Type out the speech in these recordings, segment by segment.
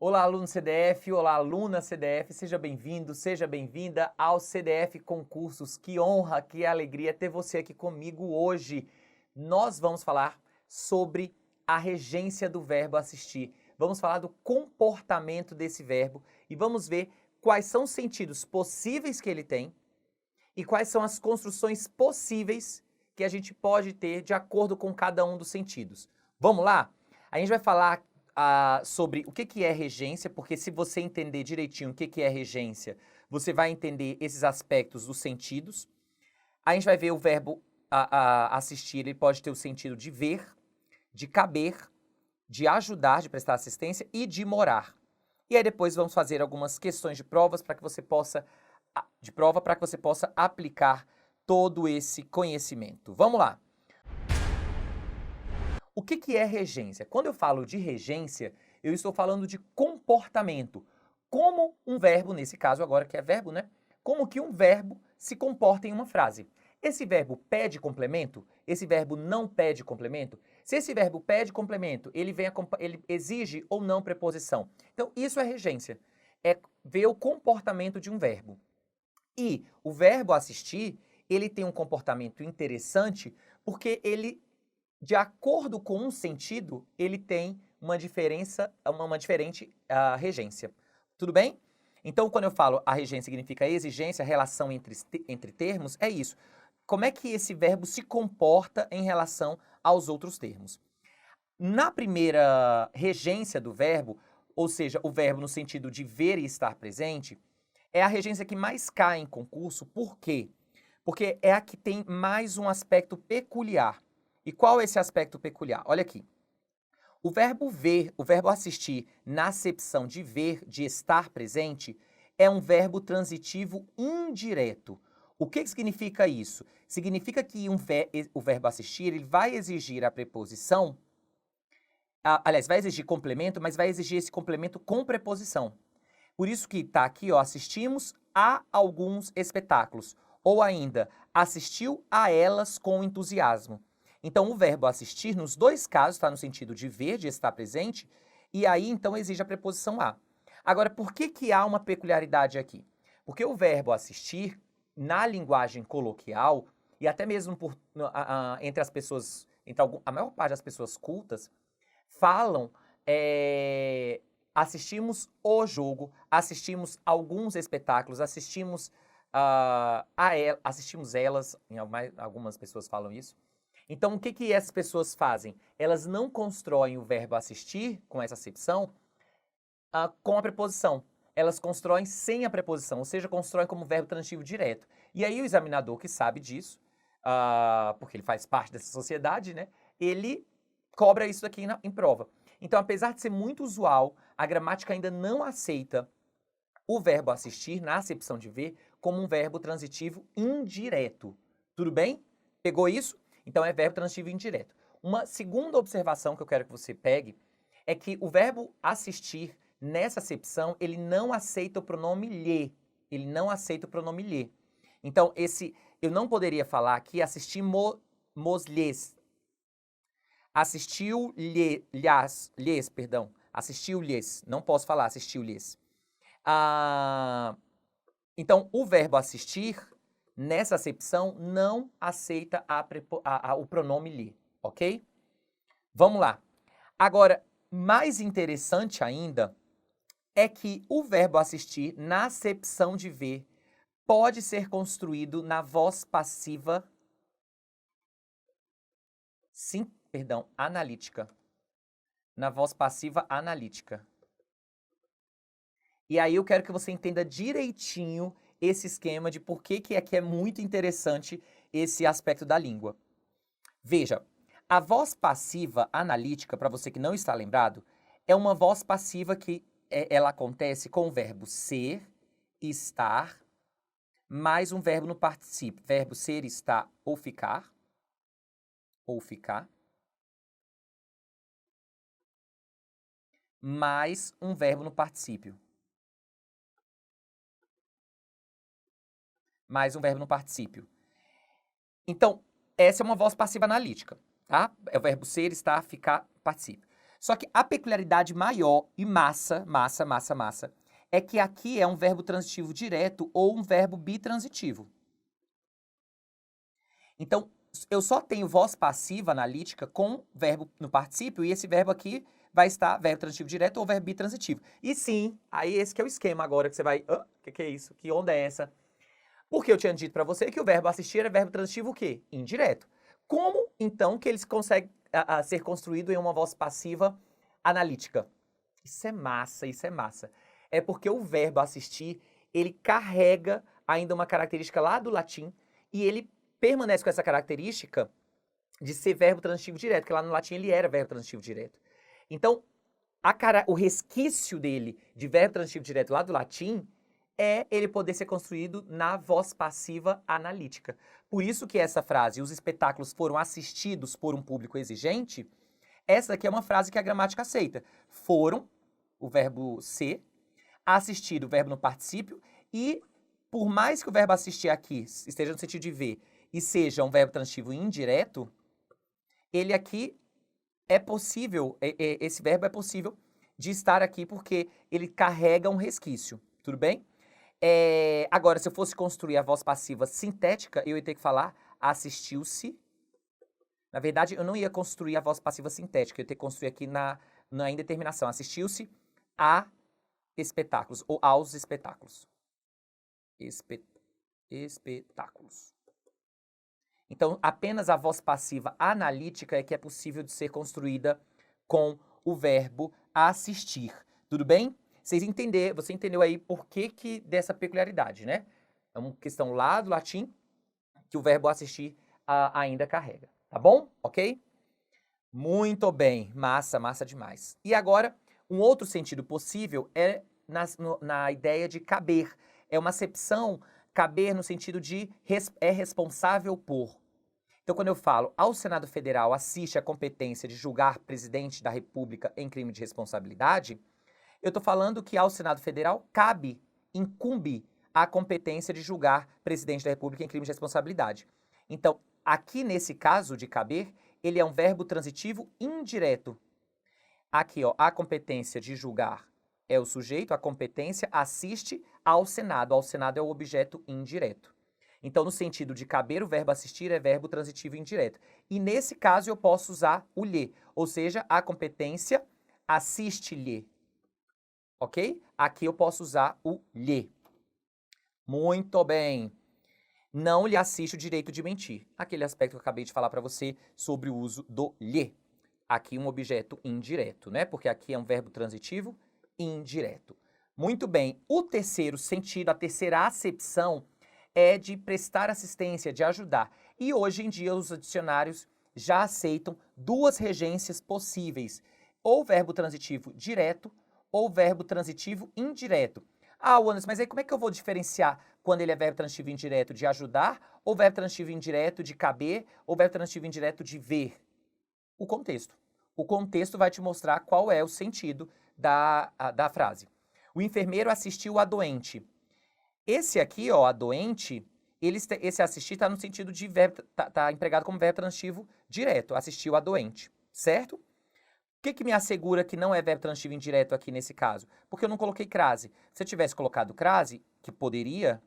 Olá, aluno CDF, olá, aluna CDF, seja bem-vindo, seja bem-vinda ao CDF Concursos. Que honra, que alegria ter você aqui comigo hoje. Nós vamos falar sobre a regência do verbo assistir. Vamos falar do comportamento desse verbo e vamos ver quais são os sentidos possíveis que ele tem e quais são as construções possíveis que a gente pode ter de acordo com cada um dos sentidos. Vamos lá? A gente vai falar sobre o que é regência, porque se você entender direitinho o que é regência, você vai entender esses aspectos dos sentidos. A gente vai ver o verbo assistir, ele pode ter o sentido de ver, de caber, de ajudar, de prestar assistência e de morar. E aí depois vamos fazer algumas questões de provas para que você possa aplicar todo esse conhecimento. Vamos lá. O que é regência? Quando eu falo de regência, eu estou falando de comportamento. Como um verbo, nesse caso agora que é verbo, né? Como que um verbo se comporta em uma frase. Esse verbo pede complemento? Esse verbo não pede complemento? Se esse verbo pede complemento, ele exige ou não preposição. Então, isso é regência. É ver o comportamento de um verbo. E o verbo assistir, ele tem um comportamento interessante porque ele, de acordo com um sentido, ele tem uma diferente regência. Tudo bem? Então, quando eu falo a regência significa exigência, relação entre termos, é isso. Como é que esse verbo se comporta em relação aos outros termos? Na primeira regência do verbo, ou seja, o verbo no sentido de ver e estar presente, é a regência que mais cai em concurso. Por quê? Porque é a que tem mais um aspecto peculiar. E qual é esse aspecto peculiar? Olha aqui. O verbo ver, o verbo assistir, na acepção de ver, de estar presente, é um verbo transitivo indireto. O que significa isso? Significa que o verbo assistir ele vai exigir a preposição, aliás, vai exigir complemento, mas vai exigir esse complemento com preposição. Por isso que está aqui, ó, assistimos a alguns espetáculos. Ou ainda, assistiu a elas com entusiasmo. Então, o verbo assistir, nos dois casos, está no sentido de ver, de estar presente, e aí, então, exige a preposição a. Agora, por que há uma peculiaridade aqui? Porque o verbo assistir, na linguagem coloquial, e até mesmo entre as pessoas, a maior parte das pessoas cultas, falam, assistimos o jogo, assistimos alguns espetáculos, assistimos elas, algumas pessoas falam isso. Então, o que essas pessoas fazem? Elas não constroem o verbo assistir, com essa acepção, com a preposição. Elas constroem sem a preposição, ou seja, constroem como verbo transitivo direto. E aí o examinador que sabe disso, porque ele faz parte dessa sociedade, né? Ele cobra isso aqui em prova. Então, apesar de ser muito usual, a gramática ainda não aceita o verbo assistir, na acepção de ver, como um verbo transitivo indireto. Tudo bem? Pegou isso? Então, é verbo transitivo indireto. Uma segunda observação que eu quero que você pegue é que o verbo assistir, nessa acepção, ele não aceita o pronome lhe. Ele não aceita o pronome lhe. Então, eu não poderia falar aqui assistimos-lhes. Assistiu-lhes, não posso falar assistiu-lhes. Então, o verbo assistir, nessa acepção, não aceita o pronome lhe, ok? Vamos lá. Agora, mais interessante ainda é que o verbo assistir, na acepção de ver, pode ser construído na voz passiva, analítica. Na voz passiva analítica. E aí eu quero que você entenda direitinho esse esquema de por que é muito interessante esse aspecto da língua. Veja, a voz passiva analítica, para você que não está lembrado, é uma voz passiva que ela acontece com o verbo ser, estar, mais um verbo no particípio. Verbo ser, estar ou ficar. Mais um verbo no particípio. Mais um verbo no particípio. Então, essa é uma voz passiva analítica, tá? É o verbo ser, estar, ficar, particípio. Só que a peculiaridade maior e massa, é que aqui é um verbo transitivo direto ou um verbo bitransitivo. Então, eu só tenho voz passiva analítica com verbo no particípio e esse verbo aqui vai estar verbo transitivo direto ou verbo bitransitivo. E sim, aí esse que é o esquema agora que você vai... que é isso? Que onda é essa? Porque eu tinha dito para você que o verbo assistir é verbo transitivo o quê? Indireto. Como, então, que eles conseguem ser construído em uma voz passiva analítica? Isso é massa, isso é massa. É porque o verbo assistir, ele carrega ainda uma característica lá do latim e ele permanece com essa característica de ser verbo transitivo direto, porque lá no latim ele era verbo transitivo direto. Então, o resquício dele de verbo transitivo direto lá do latim é ele poder ser construído na voz passiva analítica. Por isso que essa frase, os espetáculos foram assistidos por um público exigente, essa daqui é uma frase que a gramática aceita. Foram, o verbo ser, assistir, o verbo no particípio, e por mais que o verbo assistir aqui esteja no sentido de ver e seja um verbo transitivo indireto, ele aqui é possível, esse verbo é possível de estar aqui porque ele carrega um resquício, tudo bem? Agora, se eu fosse construir a voz passiva sintética, eu ia ter que falar assistiu-se. Na verdade, eu não ia construir a voz passiva sintética, eu ia ter que construir aqui na indeterminação. Assistiu-se a espetáculos, ou aos espetáculos. Espetáculos. Então, apenas a voz passiva analítica é que é possível de ser construída com o verbo assistir. Tudo bem? Você entendeu aí por que dessa peculiaridade, né? É uma questão lá do latim que o verbo assistir ainda carrega. Tá bom? Ok? Muito bem. Massa, massa demais. E agora, um outro sentido possível é na ideia de caber. É uma acepção, caber no sentido de é responsável por. Então, quando eu falo, ao Senado Federal assiste a competência de julgar presidente da República em crime de responsabilidade, eu estou falando que ao Senado Federal incumbe a competência de julgar presidente da República em crime de responsabilidade. Então, aqui nesse caso de caber, ele é um verbo transitivo indireto. Aqui, ó, a competência de julgar é o sujeito, a competência assiste ao Senado. Ao Senado é o objeto indireto. Então, no sentido de caber, o verbo assistir é verbo transitivo indireto. E nesse caso eu posso usar o lhe, ou seja, a competência assiste-lhe. Ok? Aqui eu posso usar o lhe. Muito bem. Não lhe assiste o direito de mentir. Aquele aspecto que eu acabei de falar para você sobre o uso do lhe. Aqui um objeto indireto, né? Porque aqui é um verbo transitivo indireto. Muito bem. O terceiro sentido, a terceira acepção é de prestar assistência, de ajudar. E hoje em dia os dicionários já aceitam duas regências possíveis, ou verbo transitivo direto ou verbo transitivo indireto. Ah, Wallace, mas aí como é que eu vou diferenciar quando ele é verbo transitivo indireto de ajudar, ou verbo transitivo indireto de caber, ou verbo transitivo indireto de ver? O contexto. O contexto vai te mostrar qual é o sentido da frase. O enfermeiro assistiu a doente. Esse aqui, ó, a doente, esse assistir está no sentido de verbo, tá empregado como verbo transitivo direto, assistiu a doente, certo? O que me assegura que não é verbo transitivo indireto aqui nesse caso? Porque eu não coloquei crase. Se eu tivesse colocado crase, que poderia,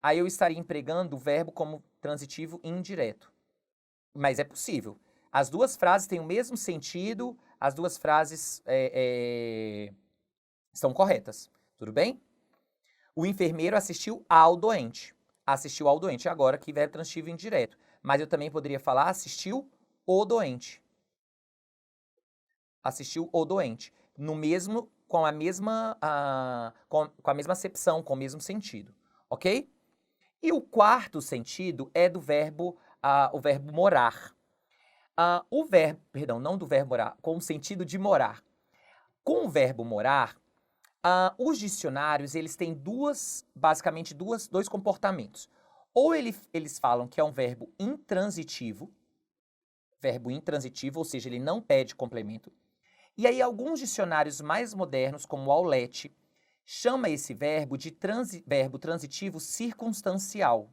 aí eu estaria empregando o verbo como transitivo indireto. Mas é possível. As duas frases têm o mesmo sentido, as duas frases estão corretas. Tudo bem? O enfermeiro assistiu ao doente. Assistiu ao doente. Agora aqui verbo transitivo indireto. Mas eu também poderia falar assistiu o doente. Assistiu o doente. No mesmo, com a mesma acepção, com o mesmo sentido. Ok? E o quarto sentido é do verbo, o verbo morar. Não do verbo morar, com o sentido de morar. Com o verbo morar, os dicionários, eles têm basicamente dois comportamentos. Ou eles falam que é um verbo intransitivo, ou seja, ele não pede complemento. E aí alguns dicionários mais modernos, como o Aulete, chama esse verbo de verbo transitivo circunstancial.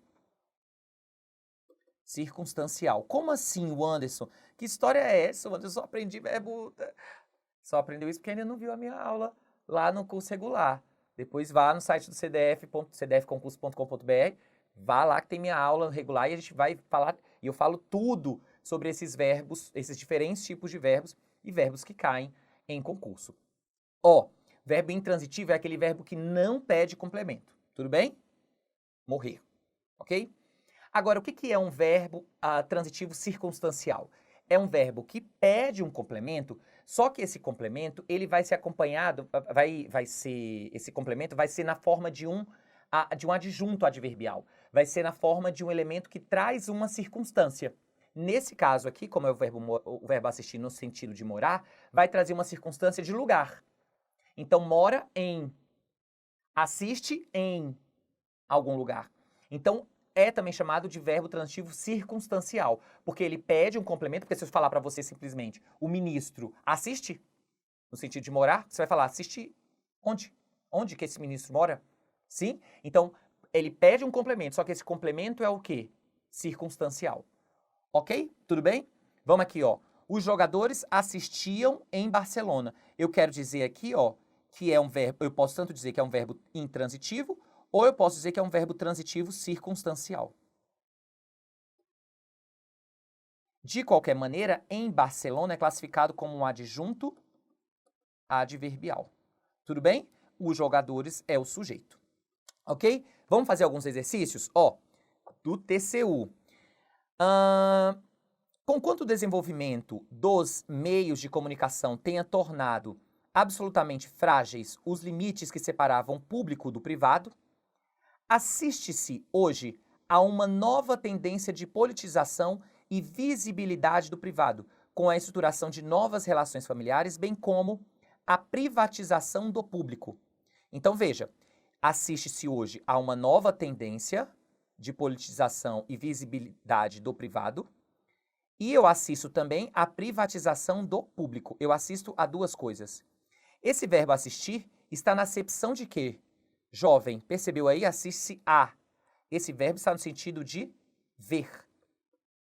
Circunstancial. Como assim, Wanderson? Que história é essa, Wanderson? Eu só aprendi verbo Só aprendeu isso porque ainda não viu a minha aula lá no curso regular. Depois vá no site do cdfconcurso.com.br, vá lá que tem minha aula regular e a gente vai falar, e eu falo tudo sobre esses verbos, esses diferentes tipos de verbos e verbos que caem em concurso. Ó, verbo intransitivo é aquele verbo que não pede complemento, tudo bem? Morrer, ok? Agora, o que é um verbo transitivo circunstancial? É um verbo que pede um complemento, só que esse complemento ele vai ser acompanhado, esse complemento vai ser na forma de um adjunto adverbial, vai ser na forma de um elemento que traz uma circunstância. Nesse caso aqui, como é o verbo assistir no sentido de morar, vai trazer uma circunstância de lugar. Então, mora em, assiste em algum lugar. Então, é também chamado de verbo transitivo circunstancial, porque ele pede um complemento, porque se eu falar para você simplesmente, o ministro assiste, no sentido de morar, você vai falar, assiste onde? Onde que esse ministro mora? Sim? Então, ele pede um complemento, só que esse complemento é o quê? Circunstancial. Ok? Tudo bem? Vamos aqui, ó. Os jogadores assistiam em Barcelona. Eu quero dizer aqui, ó, que é um verbo, eu posso tanto dizer que é um verbo intransitivo, ou eu posso dizer que é um verbo transitivo circunstancial. De qualquer maneira, em Barcelona é classificado como um adjunto adverbial. Tudo bem? Os jogadores é o sujeito. Ok? Vamos fazer alguns exercícios? Ó, do TCU. Conquanto o desenvolvimento dos meios de comunicação tenha tornado absolutamente frágeis os limites que separavam o público do privado, assiste-se hoje a uma nova tendência de politização e visibilidade do privado, com a estruturação de novas relações familiares, bem como a privatização do público. Então, veja, assiste-se hoje a uma nova tendência de politização e visibilidade do privado, e eu assisto também à privatização do público. Eu assisto a duas coisas. Esse verbo assistir está na acepção de quê? Jovem, percebeu aí? Assiste-se a. Esse verbo está no sentido de ver,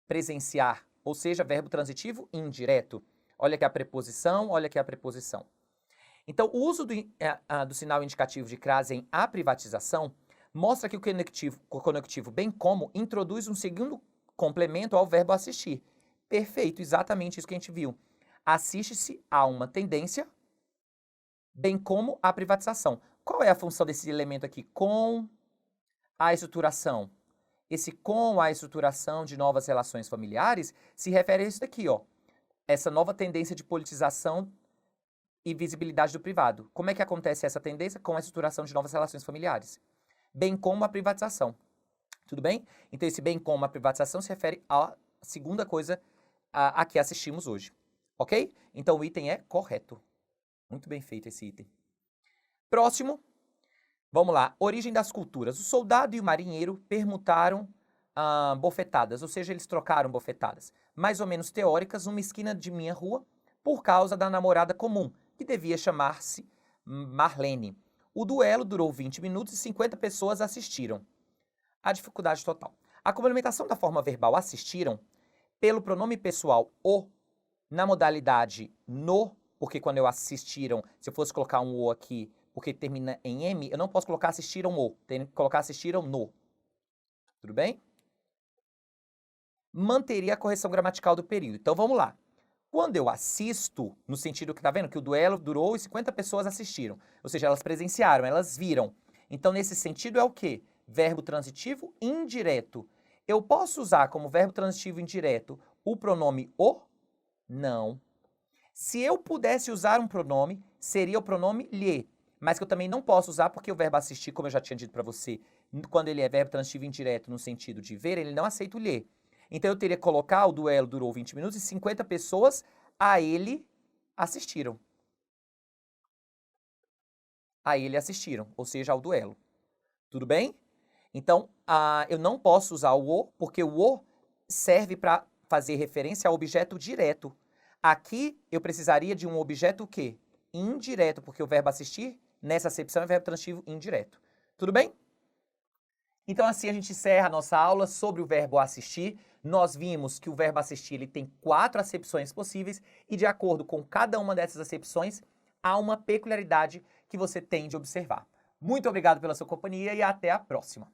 presenciar, ou seja, verbo transitivo indireto. Olha aqui a preposição, olha aqui a preposição. Então, o uso do sinal indicativo de crase em a privatização mostra que o conectivo bem como introduz um segundo complemento ao verbo assistir. Perfeito, exatamente isso que a gente viu. Assiste-se a uma tendência, bem como a privatização. Qual é a função desse elemento aqui? Com a estruturação. Esse com a estruturação de novas relações familiares se refere a isso daqui, ó. Essa nova tendência de politização e visibilidade do privado. Como é que acontece essa tendência? Com a estruturação de novas relações familiares. Bem como a privatização. Tudo bem? Então, esse bem como a privatização se refere à segunda coisa a que assistimos hoje. Ok? Então, o item é correto. Muito bem feito esse item. Próximo, vamos lá. Origem das culturas. O soldado e o marinheiro permutaram bofetadas, ou seja, eles trocaram bofetadas, mais ou menos teóricas, numa esquina de minha rua, por causa da namorada comum, que devia chamar-se Marlene. O duelo durou 20 minutos e 50 pessoas assistiram. A dificuldade total. A complementação da forma verbal assistiram pelo pronome pessoal o na modalidade no, porque quando eu assistiram, se eu fosse colocar um o aqui, porque termina em M, eu não posso colocar assistiram o, tenho que colocar assistiram no. Tudo bem? Manteria a correção gramatical do período. Então vamos lá. Quando eu assisto, no sentido que tá vendo que o duelo durou e 50 pessoas assistiram, ou seja, elas presenciaram, elas viram. Então nesse sentido é o quê? Verbo transitivo indireto. Eu posso usar como verbo transitivo indireto o pronome o? Não. Se eu pudesse usar um pronome, seria o pronome lhe, mas que eu também não posso usar porque o verbo assistir, como eu já tinha dito para você, quando ele é verbo transitivo indireto no sentido de ver, ele não aceita o lhe. Então eu teria que colocar o duelo durou 20 minutos e 50 pessoas a ele assistiram. A ele assistiram, ou seja, ao duelo. Tudo bem? Então, eu não posso usar o porque o o serve para fazer referência ao objeto direto. Aqui, eu precisaria de um objeto o quê? Indireto, porque o verbo assistir, nessa acepção, é verbo transitivo indireto. Tudo bem? Então assim a gente encerra a nossa aula sobre o verbo assistir. Nós vimos que o verbo assistir ele tem 4 acepções possíveis e de acordo com cada uma dessas acepções, há uma peculiaridade que você tem de observar. Muito obrigado pela sua companhia e até a próxima.